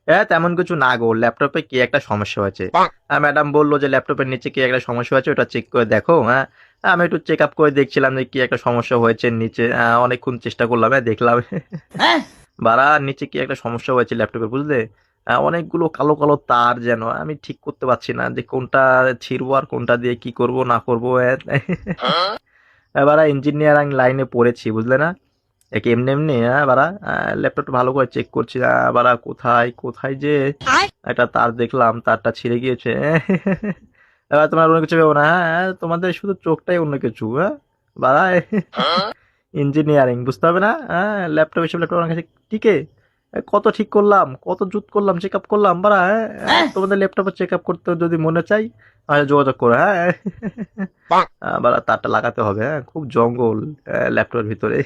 হ্যাঁ, তেমন কিছু না গো, ল্যাপটপে কি একটা সমস্যা হয়েছে। ম্যাডাম বললো যে ল্যাপটপের নিচে কি একটা সমস্যা হয়েছে, ওটা চেক করে দেখো। হ্যাঁ, আমি একটু চেক আপ করে দেখছিলাম যে কি একটা সমস্যা হয়েছে নিচে। অনেকক্ষণ চেষ্টা করলাম, দেখলাম বাড়া নিচে কি একটা সমস্যা হয়েছে ল্যাপটপে, বুঝলে? অনেকগুলো কালো কালো তার, যেন আমি ঠিক করতে পারছি না যে কোনটা ছিড়বো আর কোনটা দিয়ে কি করব না করবো। এবার ইঞ্জিনিয়ারিং লাইনে পড়েছি, বুঝলে না? এমনি এমনি বাড়া ল্যাপটপটা ভালো করে চেক করছি, বাড়া কোথায় কোথায় যে একটা তার দেখলাম, তারটা ছিঁড়ে গিয়েছে। এবার তোমার অন্য কিছু ভেবো না, হ্যাঁ তোমাদের শুধু চোখটাই অন্য কিছু। হ্যাঁ বাড়া, ইঞ্জিনিয়ারিং বুঝতে হবে না? হ্যাঁ, ল্যাপটপ এসব ল্যাপটপ আমার কাছে টিকে। কত ঠিক করলাম, কত জুত করলাম, চেক আপ করলাম বাড়া। হ্যাঁ, তোমাদের ল্যাপটপে চেক আপ করতে যদি মনে চাই তাহলে যোগাযোগ করো। হ্যাঁ, বাড়া তারটা লাগাতে হবে। হ্যাঁ, খুব জঙ্গল ল্যাপটপের ভিতরে।